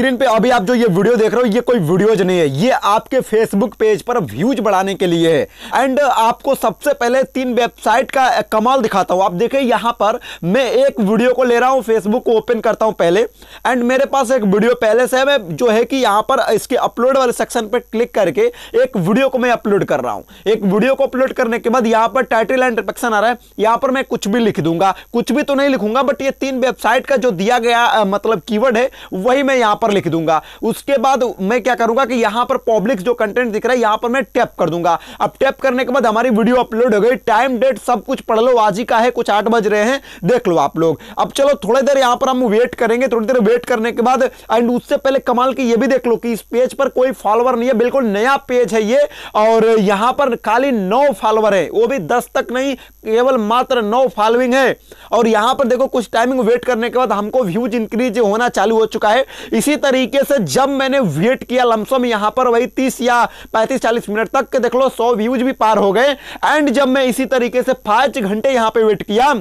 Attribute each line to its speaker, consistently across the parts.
Speaker 1: Screen पे अभी आप जो ये वीडियो देख रहे हो, ये कोई वीडियोज नहीं है, ये आपके फेसबुक पेज पर व्यूज बढ़ाने के लिए है। एंड आपको सबसे पहले 3 वेबसाइट का कमाल दिखाता हूं। आप देखिए यहां पर मैं एक वीडियो को ले रहा हूं, फेसबुक को ओपन करता हूं पहले, एंड मेरे पास एक वीडियो पहले से है। मैं जो है कि यहां पर इसके अपलोड वाले सेक्शन पर क्लिक करके एक वीडियो को मैं अपलोड कर रहा हूं। एक वीडियो को अपलोड करने के बाद यहां पर टाइटल एंड डिस्क्रिप्शन आ रहा है, यहां पर मैं कुछ भी लिख दूंगा, कुछ भी तो नहीं लिखूंगा, बट ये 3 वेबसाइट का जो दिया गया मतलब कीवर्ड है वही मैं यहां पर लिख दूंगा। उसके बाद मैं क्या करूंगा कि यहां पर पब्लिक जो कंटेंट दिख रहा है यहां पर मैं टैप कर दूंगा। अब टैप करने के बाद हमारी वीडियो अपलोड हो गई। टाइम डेट सब कुछ पढ़ लो, आज ही का है, कुछ 8 बज रहे हैं, देख लो आप लोग। अब चलो थोड़ी देर यहां पर हम वेट करेंगे। थोड़ी देर वेट करने के बाद एंड उससे पहले कमाल की ये भी देख लो कि इस पेज पर कोई फॉलोवर नहीं है, बिल्कुल नया पेज है ये, और यहां पर खाली 9 फॉलोवर है, वो भी 10 तक नहीं, केवल मात्र 9 फॉलोइंग है। और यहां पर देखो कुछ टाइमिंग वेट करने के बाद हमको व्यूज इंक्रीज होना चालू हो चुका है। इसी तरीके से जब मैंने वेट किया लमसम यहां पर वही 30 या 35-40 मिनट तक के देख लो 100 व्यूज भी पार हो गए। एंड जब मैं इसी तरीके से 5 घंटे यहां पे वेट किया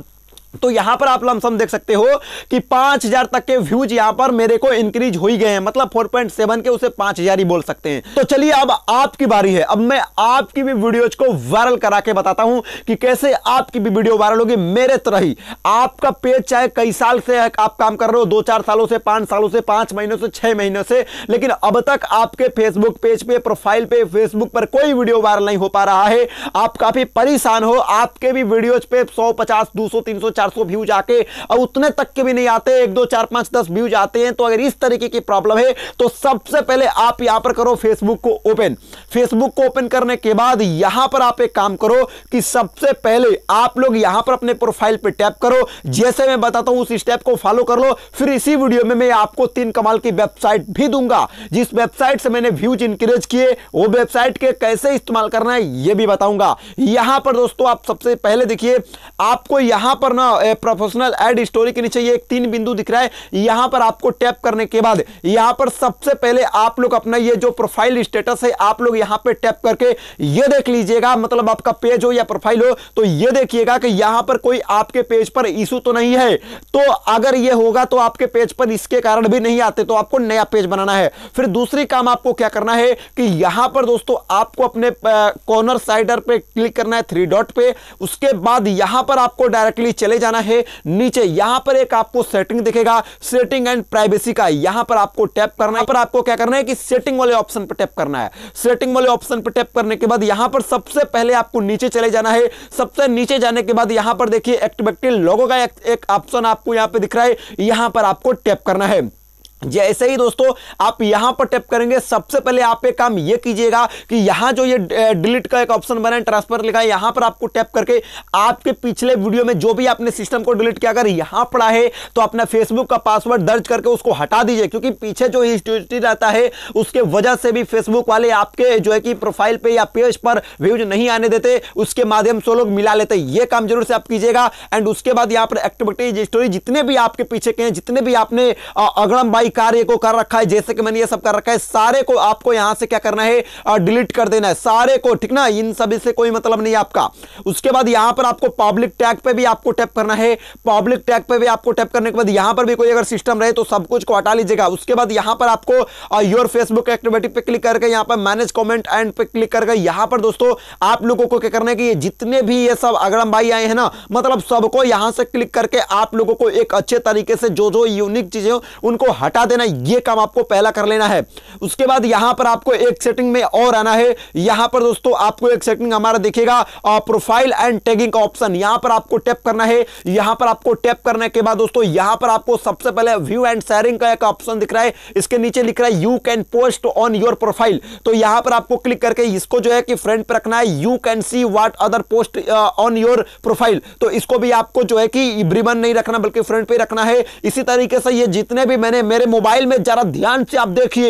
Speaker 1: तो यहां पर आप लमसम देख सकते हो कि 5000 तक के व्यूज यहां पर मेरे को इंक्रीज हो ही गए हैं, मतलब 4.7 के उसे 5000 ही बोल सकते हैं। तो चलिए अब आपकी बारी है। अब मैं आपकी भी वीडियोज को वायरल करा के बताता हूं कि कैसे आपकी भी वीडियो वायरल होगी मेरे तरह ही। आपका पेज चाहे कई साल से आप काम कर रहे हो, 2-4 सालों से, 5 सालों से, 5 महीनों से, 6 महीनों से, लेकिन अब तक आपके फेसबुक पेज पे, प्रोफाइल पे, फेसबुक पर कोई वीडियो वायरल नहीं हो पा रहा है। आप काफी परेशान हो, आपके भी वीडियोज पे 100, 50, 200, 300, 400 व्यूज आके अब उतने तक के भी नहीं आते, 1, 2, 4, 5, 10 व्यूज आते हैं। तो अगर इस तरीके की प्रॉब्लम है तो सबसे पहले आप यहां पर करो फेसबुक को ओपन। फेसबुक को ओपन करने के बाद यहां पर आप एक काम करो कि सबसे पहले आप लोग यहां पर अपने प्रोफाइल पे टैप करो। जैसे मैं बताता हूं उस स्टेप को फॉलो कर लो। फिर इसी वीडियो में मैं आपको 3 कमाल की वेबसाइट भी दूंगा, जिस वेबसाइट से मैंने व्यूज इंक्रीज किए वो वेबसाइट के कैसे इस्तेमाल करना है यह भी बताऊंगा। यहां पर दोस्तों आप सबसे पहले देखिए, आपको यहां पर ना प्रोफेशनल ऐड स्टोरी के नीचे ये एक 3 बिंदु दिख रहा है, यहां पर आपको टैप करने के बाद यहां पर सबसे पहले आप लोग अपना ये जो प्रोफाइल स्टेटस है आप लोग यहां पे टैप करके ये देख लीजिएगा, मतलब आपका पेज हो या प्रोफाइल हो तो ये देखिएगा कि यहां पर कोई आपके पेज पर इशू तो नहीं है। तो अगर ये होगा तो आपके पेज पर इसके कारण भी नहीं आते, तो आपको नया पेज बनाना है। फिर दूसरी काम आपको क्या करना है कि यहां पर दोस्तों आपको अपने कॉर्नर साइडर पे क्लिक करना है 3 डॉट पे। उसके बाद यहां पर आपको डायरेक्टली चले जाना है नीचे, यहां पर एक आपको सेटिंग दिखेगा, सेटिंग एंड प्राइवेसी का, यहां पर आपको टैप करना है। यहां पर आपको क्या करना है कि सेटिंग वाले ऑप्शन पर टैप करना है। सेटिंग वाले ऑप्शन पर टैप करने के बाद यहां पर सबसे पहले आपको नीचे चले जाना है। सबसे नीचे जाने के बाद यहां पर देखिए एक्टिवेटेड लोगो का एक ऑप्शन आपको यहां पे दिख रहा है, यहां पर आपको टैप करना है। जैसे ही दोस्तों आप यहां पर टैप करेंगे सबसे पहले आप एक काम ये कीजिएगा कि यहां जो ये डिलीट का एक ऑप्शन बना है, ट्रांसफर लिखा है, यहां पर आपको टैप करके आपके पिछले वीडियो में जो भी आपने सिस्टम को डिलीट किया अगर यहां पड़ा है तो अपना फेसबुक का पासवर्ड दर्ज करके उसको हटा दीजिए, क्योंकि पीछे जो हिस्ट्री रहता है उसके वजह से भी फेसबुक वाले आपके जो है कि प्रोफाइल पे या पेज पर व्यूज नहीं आने देते, उसके माध्यम से लोग मिला लेते। ये काम जरूर से आप कीजिएगा। एंड उसके बाद यहां पर एक्टिविटी स्टोरी जितने भी आपके पीछे के हैं, जितने भी आपने अगड़म बाई कार्य को कर रखा है, जैसे कि मैंने ये सब कर रखा है, सारे को आपको यहां से क्या करना है डिलीट कर देना है, सारे को, ठीक ना, इन सभी से कोई मतलब नहीं आपका। उसके बाद यहां पर आपको पब्लिक टैग पे भी आपको टैप करना है। पब्लिक टैग पे भी आपको टैप करने के बाद यहां पर भी कोई अगर सिस्टम रहे तो सब कुछ को हटा लीजिएगा। उसके बाद यहां पर आपको योर फेसबुक एक्टिविटी पे क्लिक करके यहां पर मैनेज कमेंट एंड पे क्लिक करके यहां पर दोस्तों आप लोगों को क्या करना है कि जितने भी ये सब अगड़म भाई आए हैं ना, मतलब सबको यहां से क्लिक करके आप लोगों को एक अच्छे तरीके से जो जो यूनिक चीजें उनको हटा देना, ये काम आपको पहला कर लेना है। उसके बाद यहां पर आपको एक सेटिंग में और आना है। यहां पर दोस्तों आपको एक सेटिंग हमारा दिखेगा प्रोफाइल एंड टैगिंग का ऑप्शन, यहां पर आपको टैप करना है। यहां पर आपको टैप करने के बाद दोस्तों यहां पर आपको सबसे पहले व्यू एंड शेयरिंग का एक ऑप्शन दिख रहा है, इसके नीचे लिख रहा है you can post on your profile. तो यहां पर आपको क्लिक करके इसको जो है कि फ्रंट पर रखना है, you can see what other post on your profile. तो इसको भी आपको जो है कि रिबन नहीं रखना बल्कि फ्रंट पे रखना है। इसी तरीके से ये जितने भी मैंने मेरे मोबाइल में जरा ध्यान से आप देखिए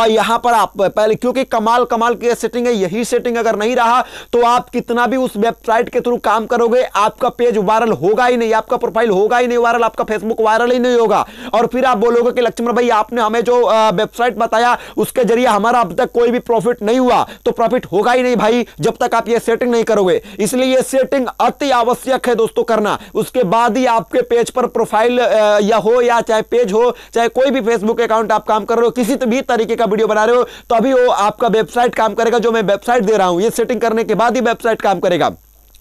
Speaker 1: यहां पर आप पहले, क्योंकि कमाल की सेटिंग है, यही सेटिंग अगर नहीं रहा तो आप कितना भी उस वेबसाइट के थ्रू काम करोगे आपका पेज वायरल होगा ही नहीं, आपका प्रोफाइल होगा ही नहीं वायरल, आपका फेसबुक वायरल ही नहीं होगा। और फिर आप बोलोगे कि लक्ष्मण भाई आपने हमें जो वेबसाइट बताया उसके जरिए हमारा अब तक कोई भी प्रॉफिट नहीं हुआ, तो प्रॉफिट होगा ही नहीं भाई जब तक आप ये सेटिंग नहीं करोगे। इसलिए ये सेटिंग अति आवश्यक है दोस्तों करना। उसके बाद ही आपके पेज पर प्रोफाइल या हो या चाहे पेज हो चाहे कोई भी फेसबुक अकाउंट आप काम कर रहे हो, किसी भी तरीके का वीडियो बना रहे हो, तो अभी वो आपका वेबसाइट काम करेगा। जो मैं वेबसाइट दे रहा हूं ये सेटिंग करने के बाद ही वेबसाइट काम करेगा।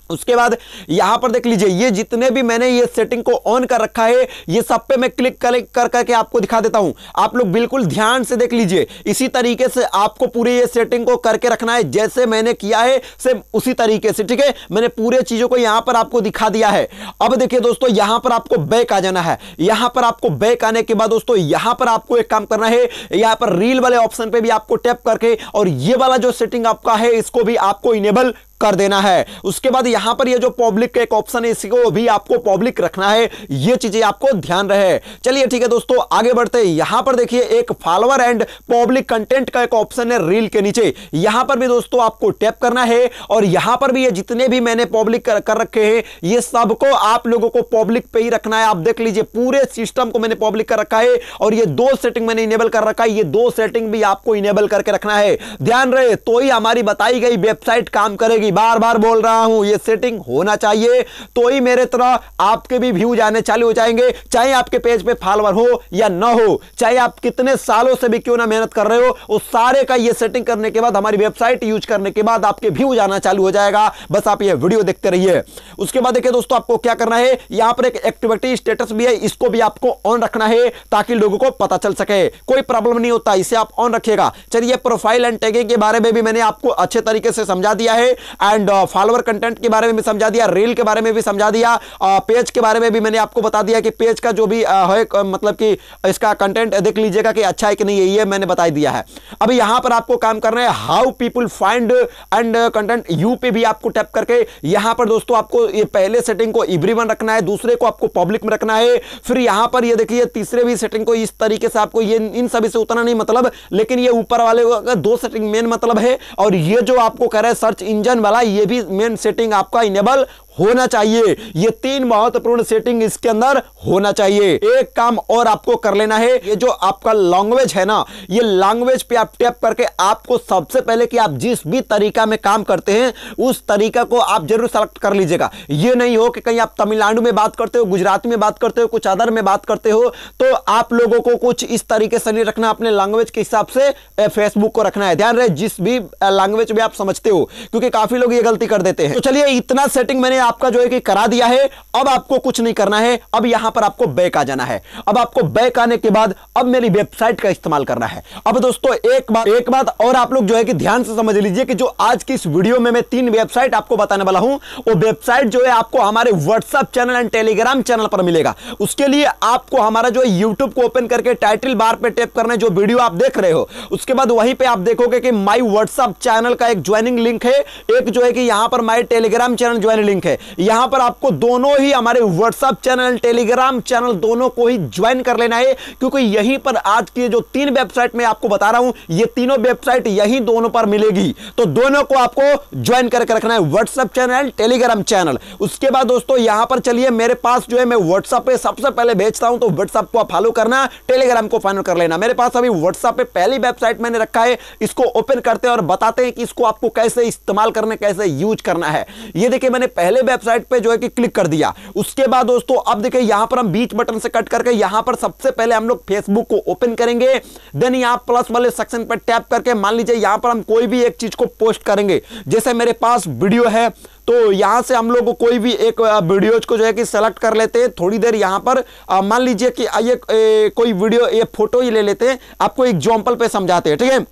Speaker 1: उसके बाद यहां पर देख लीजिए, ये जितने भी मैंने ये सेटिंग को ऑन कर रखा है, ये सब पे मैं क्लिक कर करके आपको दिखा देता हूं। आप लोग बिल्कुल ध्यान से देख लीजिए। इसी तरीके से आपको पूरे ये सेटिंग को करके रखना है, जैसे मैंने किया है सेम उसी तरीके से, ठीक है। मैंने पूरे चीजों को यहां पर आपको दिखा दिया है। अब देखिए दोस्तों, यहां पर आपको बैक आ जाना है। यहां पर आपको बैक आने के बाद दोस्तों, यहां पर आपको एक काम करना है, यहां पर रील वाले ऑप्शन पे भी आपको टैप करके और ये वाला जो सेटिंग आपका है इसको भी आपको इनेबल कर देना है। उसके बाद यहां पर ये जो पब्लिक का एक ऑप्शन है, इसको भी आपको पब्लिक रखना है। ये चीजें आपको ध्यान रहे। चलिए ठीक है दोस्तों, आगे बढ़ते हैं। यहां पर देखिए एक फॉलोअर एंड पब्लिक कंटेंट का एक ऑप्शन है रील के नीचे। यहां पर भी दोस्तों आपको टैप करना है और यहां पर भी ये जितने भी मैंने पब्लिक कर रखे हैं, ये सबको आप लोगों को पब्लिक पे ही रखना है। आप देख लीजिए, पूरे सिस्टम को मैंने पब्लिक कर रखा है और ये दो सेटिंग मैंने इनेबल कर रखा है। ये दो सेटिंग भी आपको इनेबल करके रखना है। ध्यान रहे, तो ही हमारी बताई गई वेबसाइट काम करेगी। बार बार बोल रहा हूं, ये सेटिंग होना चाहिए, तो ही मेरे तरह आपके भी व्यूज आने चालू हो जाएंगे। चाहे आपके पेज पे फॉलोअर हो या ना हो, चाहे आप कितने सालों से भी क्यों ना मेहनत कर रहे हो, उस सारे का ये सेटिंग करने के बाद, हमारी वेबसाइट यूज करने के बाद आपके व्यूज आना चालू हो जाएगा। बस आप ये वीडियो देखते रहिए। उसके बाद देखिए दोस्तों, आपको क्या करना है, यहां पर एक एक्टिविटी स्टेटस भी है, इसको भी आपको ऑन रखना है ताकि लोगों को पता चल सके। कोई प्रॉब्लम नहीं होता, इसे आप ऑन रखिएगा। चलिए, प्रोफाइल एंड टैगिंग के बारे में भी मैंने आपको अच्छे तरीके से समझा दिया है एंड फॉलोअर कंटेंट के बारे में भी समझा दिया, रील के बारे में भी समझा दिया, पेज के बारे में भी मैंने आपको बता दिया कि पेज का जो भी है, मतलब कि इसका कंटेंट देख लीजिएगा कि अच्छा है कि नहीं है, ये मैंने बता दिया है। अब यहां पर आपको काम करना है how people find and content, you पे भी आपको टैप करके यहां पर दोस्तों आपको ये पहले सेटिंग को एवरीवन रखना है, दूसरे को आपको पब्लिक में रखना है। फिर यहां पर ये देखिए तीसरे भी सेटिंग को इस तरीके से आपको, ये इन सभी से उतना नहीं मतलब, लेकिन ये ऊपर वाले का दो सेटिंग मेन मतलब है। और ये जो आपको कह रहा है सर्च इंजन वाला, ये भी मेन सेटिंग आपका इनेबल होना चाहिए। ये तीन महत्वपूर्ण सेटिंग इसके अंदर होना चाहिए। एक काम और आपको कर लेना है, ये जो आपका लैंग्वेज है ना, ये लैंग्वेज पे आप टैप करके आपको सबसे पहले कि आप जिस भी तरीका में काम करते हैं उस तरीका को आप जरूर सेलेक्ट कर लीजिएगा। ये नहीं हो कि कहीं आप तमिलनाडु में बात करते हो, गुजराती में बात करते हो, कुछ अदर में बात करते हो, तो आप लोगों को कुछ इस तरीके से नहीं रखना, अपने लैंग्वेज के हिसाब से फेसबुक को रखना है। ध्यान रहे, जिस भी लैंग्वेज में आप समझते हो, क्योंकि काफी लोग ये गलती कर देते हैं। तो चलिए, इतना सेटिंग मैंने आपका जो है कि करा दिया है। अब आपको कुछ नहीं करना है, अब यहां पर आपको बैक आ जाना है। अब आपको बैक आने के बाद अब मेरी वेबसाइट का इस्तेमाल करना है। अब दोस्तों एक बात और आप लोग जो है कि ध्यान से समझ लीजिए कि जो आज की इस वीडियो में मैं 3 वेबसाइट आपको बताने वाला हूं, वो वेबसाइट जो है आपको हमारे WhatsApp channel and Telegram channel पर मिलेगा। उसके लिए आपको हमारा जो यूट्यूब को ओपन करके टाइटल बार पे टैप करना है, जो वीडियो आप देख रहे हो, उसके बाद वहीं पे आप देखोगे कि माई व्हाट्सएप चैनल का एक ज्वाइनिंग लिंक है, एक जो है कि यहां पर माई टेलीग्राम चैनल ज्वाइनिंग लिंक है। यहां पर आपको दोनों ही हमारे व्हाट्सएप चैनल, टेलीग्राम चैनल दोनों को ही ज्वाइन कर लेना है, क्योंकि यहीं पर आज की जो 3 वेबसाइट मैं आपको बता रहा हूं, ये तीनों वेबसाइट यहीं दोनों पर मिलेगी। तो दोनों को आपको ज्वाइन करके रखना है, व्हाट्सएप चैनल, टेलीग्राम चैनल। उसके बाद दोस्तों यहां पर चलिए, मेरे पास जो है मैं व्हाट्सएप पे सबसे पहले भेजता हूं, तो व्हाट्सएप को फॉलो करना, टेलीग्राम को फॉलो कर लेना। मेरे पास अभी व्हाट्सएप पे पहली वेबसाइट मैंने रखा है, इसको ओपन करते हैं और बताते हैं कि इसको आपको कैसे इस्तेमाल करना, कैसे यूज करना है। ये देखिए, मैंने पहले वेबसाइट पे जो है कि क्लिक कर दिया। उसके बाद दोस्तों अब देखिए, यहां पर हम बीच बटन से कट करके यहां पर सबसे पहले हम लोग फेसबुक को ओपन करेंगे। देन यहां प्लस वाले सेक्शन पर टैप करके मान लीजिए यहां पर हम कोई भी एक चीज को पोस्ट करेंगे। जैसे मेरे पास वीडियो है, तो यहां से हम लोग कोई भी एक वीडियोज को जो है कि सेलेक्ट कर लेते हैं। थोड़ी देर यहां पर मान लीजिए कि ये कोई वीडियो, ये फोटो ही ले लेते हैं, आपको एग्जांपल पे समझाते हैं, ठीक है।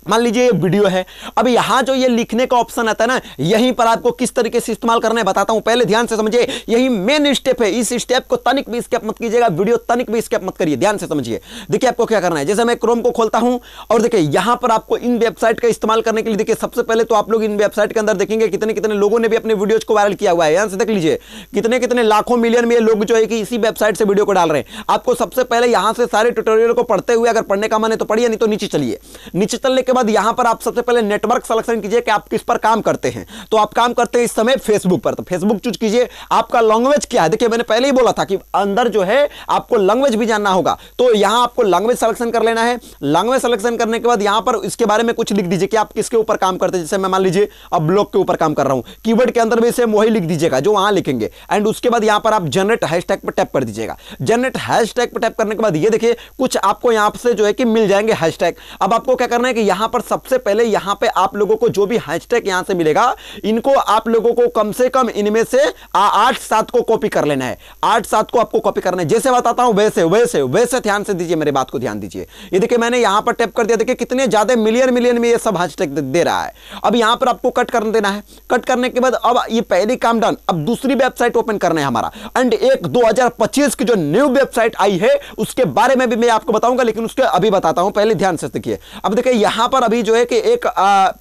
Speaker 1: मान लीजिए ये वीडियो है। अब यहां जो ये लिखने का ऑप्शन आता है ना, यहीं पर आपको किस तरीके से इस्तेमाल करना है बताता हूं, पहले ध्यान से समझिए। यही मेन स्टेप है, इस स्टेप को तनिक भी स्किप मत कीजिएगा, वीडियो तनिक भी स्किप मत करिए, ध्यान से समझिए। देखिए आपको क्या करना है, जैसे मैं क्रोम को खोलता हूं और देखिए यहां पर आपको इन वेबसाइट का इस्तेमाल करने के लिए, देखिए सबसे पहले तो आप लोग इन वेबसाइट के अंदर देखेंगे कितने कितने लोगों ने भी अपने वीडियोज को वायरल किया हुआ है। यहां से देख लीजिए कितने कितने लाखों मिलियन में लोग जो है कि इसी वेबसाइट से वीडियो को डाल रहे हैं। आपको सबसे पहले यहां से सारे ट्यूटोरियल को पढ़ते हुए, अगर पढ़ने का मन है तो पढ़िए, नहीं तो नीचे चलिए। नीचे चलने के के बाद यहां पर आप सबसे पहले नेटवर्क सिलेक्शन कीजिए कि आप किस पर काम करते हैं। तो आप काम करते हैं इस समय फेसबुक पर, तो फेसबुक चूज कीजिए। आपका लैंग्वेज क्या है, देखिए मैंने पहले ही बोला था कि अंदर जो है आपको लैंग्वेज भी जानना होगा, तो यहां आपको लैंग्वेज सिलेक्शन कर लेना है। लैंग्वेज सिलेक्शन करने के बाद यहां पर इसके बारे में कुछ लिख दीजिए कि आप किसके ऊपर काम करते हैं। जैसे मैं मान लीजिए अब ब्लॉग के ऊपर काम कर रहा हूं, कीवर्ड के अंदर भी सेम वही लिख दीजिएगा जो वहां लिखेंगे। एंड उसके बाद यहां पर आप जनरेट हैशटैग पर टैप कर दीजिएगा। जनरेट हैशटैग पर टैप करने के बाद ये देखिए कुछ आपको यहां से जो है कि मिल जाएंगे हैशटैग। अब आपको क्या करना है कि यहां पर सबसे पहले यहां पे आप लोगों को जो भी हैशटैग यहां से मिलेगा, इनको आप लोगों को कम से कम इनमें से 8-7 को कॉपी कर लेना है। 8-7 को आपको कॉपी करना है, जैसे बताता हूं वैसे वैसे वैसे ध्यान से दीजिए, मेरे बात को ध्यान दीजिए। ये देखिए मैंने यहां पर टैप कर दिया, देखिए कितने ज्यादा मिलियन में ये सब हैशटैग दे रहा है। अब यहां पर आपको कट कर देना है। कट करने के बाद अब ये पहली काम डन। अब दूसरी वेबसाइट ओपन करना है हमारा। एंड एक 2025 की जो न्यू वेबसाइट आई है उसके बारे में भी मैं आपको बताऊंगा, लेकिन उसके अभी बताता हूं, पहले ध्यान से देखिए। अब देखिए यहां पर अभी जो है कि एक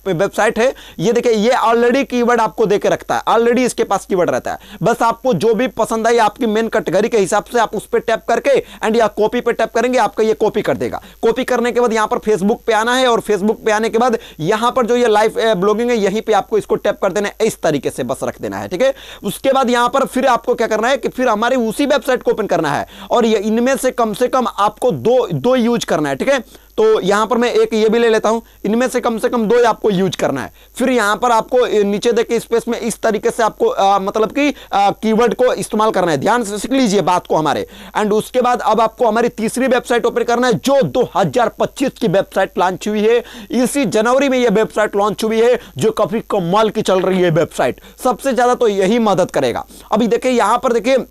Speaker 1: वेबसाइट है, ये देखिए ये ऑलरेडी कीवर्ड आपको देके रखता है, ऑलरेडी इसके पास कीवर्ड रहता है। बस आपको जो भी पसंद आई आपकी मेन कैटेगरी के हिसाब से आप उस पर टैप करके एंड या कॉपी पे टैप करेंगे, आपका ये कॉपी कर देगा। कॉपी करने के बाद यहां पर फेसबुक पे आना है और फेसबुक पे आने के बाद यहां पर जो ये लाइव ब्लॉगिंग है यहीं पे आपको इसको टैप कर देना है, इस तरीके से बस रख देना है, ठीक है। उसके बाद यहां पर फिर आपको क्या करना है कि फिर हमारी उसी वेबसाइट को ओपन करना है और ये इनमें से कम आपको दो यूज करना है, ठीक है। तो यहां पर मैं एक ये भी ले लेता हूं, इनमें से कम 2 आपको यूज करना है। फिर यहां पर आपको नीचे देखिए स्पेस में इस तरीके से आपको मतलब कि कीवर्ड को इस्तेमाल करना है। ध्यान से सीख लीजिए बात को हमारे। एंड उसके बाद अब आपको हमारी तीसरी वेबसाइट ओपन करना है जो 2025 की वेबसाइट लॉन्च हुई है। इसी जनवरी में यह वेबसाइट लॉन्च हुई है जो काफी कमाल की चल रही है वेबसाइट। सबसे ज्यादा तो यही मदद करेगा। अभी देखिए यहां पर देखिए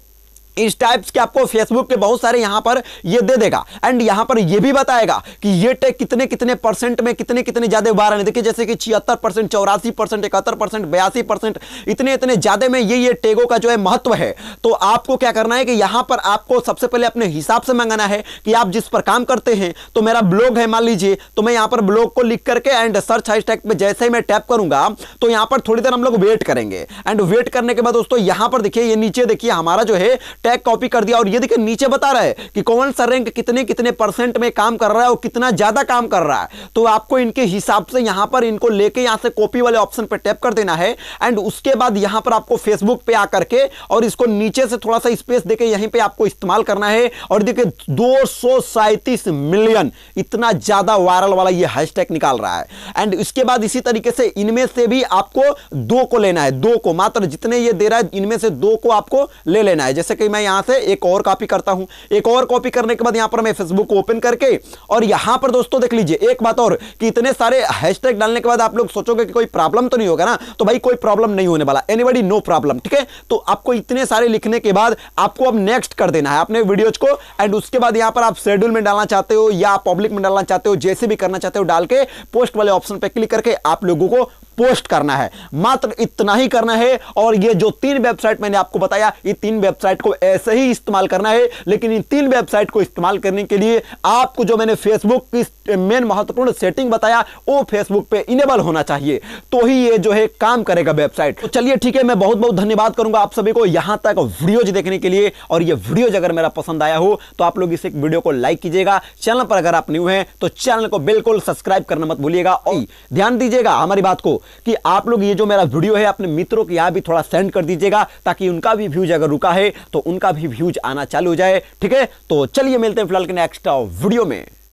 Speaker 1: इस टाइप्स के आपको फेसबुक के बहुत सारे यहां पर ये दे देगा। एंड यहां पर ये भी बताएगा कि ये टैग कितने परसेंट में कितने ज्यादा बार है। देखिए जैसे कि 76%, 84%, 71%, 82%, इतने ज्यादा में ये टैगों का जो है महत्व है। तो आपको क्या करना है कि यहां पर आपको सबसे पहले अपने हिसाब से मंगाना है कि आप जिस पर काम करते हैं। तो मेरा ब्लॉग है मान लीजिए, तो मैं यहां पर ब्लॉग को लिख करके एंड सर्च हैशटैग पे जैसे ही मैं टैप करूंगा तो यहां पर थोड़ी देर हम लोग वेट करेंगे। एंड वेट करने के बाद दोस्तों यहां पर देखिए ये नीचे देखिए हमारा जो है टैग कॉपी कर दिया और ये देखिए नीचे बता रहा है कि कौन सा रैंक कितने परसेंट में काम कर रहा है और कितना ज्यादा काम कर रहा है। तो आपको इनके हिसाब से यहां पर इनको लेके यहां से कॉपी वाले ऑप्शन पर टैप कर देना है। एंड उसके बाद यहां पर आपको फेसबुक पे आकर के और इसको नीचे से थोड़ा सा स्पेस देके यहीं पे आपको इस्तेमाल करना है। और देखिए 237 मिलियन इतना ज्यादा वायरल वाला ये हैशटैग निकाल रहा है। एंड इसके बाद इसी तरीके से इनमें से भी आपको 2 को लेना है, 2 को मात्र जितने ये दे रहा है इनमें से 2 को आपको ले लेना है। जैसे कि मैं यहां से एक और कॉपी करता हूं। एक और कॉपी करने के बाद यहां पर मैं फेसबुक को ओपन करके और यहां पर दोस्तों देख लीजिए एक बात और कि इतने सारे हैशटैग डालने के बाद आप लोग सोचोगे कि कोई प्रॉब्लम तो नहीं होगा ना, तो भाई कोई प्रॉब्लम नहीं होने वाला, एनीबॉडी नो प्रॉब्लम, ठीक है। तो आपको इतने सारे लिखने के बाद आपको अब नेक्स्ट कर देना है अपने वीडियोज को। एंड उसके बाद यहां पर आप शेड्यूल में डालना चाहते हो या पब्लिक में डालना चाहते हो, जैसे भी करना चाहते हो डाल के पोस्ट वाले ऑप्शन पर क्लिक करके आप लोगों को पोस्ट करना है। मात्र इतना ही करना है। और ये जो 3 वेबसाइट मैंने आपको बताया, ये 3 वेबसाइट को ऐसे ही इस्तेमाल करना है। लेकिन इन 3 वेबसाइट को इस्तेमाल करने के लिए आपको जो मैंने फेसबुक की मेन महत्वपूर्ण सेटिंग बताया वो फेसबुक पे इनेबल होना चाहिए, तो ही ये जो है काम करेगा वेबसाइट। तो चलिए ठीक है, मैं बहुत बहुत धन्यवाद करूंगा आप सभी को यहां तक वीडियोज देखने के लिए। और ये वीडियोज अगर मेरा पसंद आया हो तो आप लोग इस वीडियो को लाइक कीजिएगा। चैनल पर अगर आप न्यू हैं तो चैनल को बिल्कुल सब्सक्राइब करना मत भूलिएगा। और ध्यान दीजिएगा हमारी बात को कि आप लोग ये जो मेरा वीडियो है अपने मित्रों के यहां भी थोड़ा सेंड कर दीजिएगा, ताकि उनका भी व्यूज अगर रुका है तो उनका भी व्यूज आना चालू हो जाए, ठीक है। तो चलिए मिलते हैं फिलहाल के नेक्स्ट वीडियो में।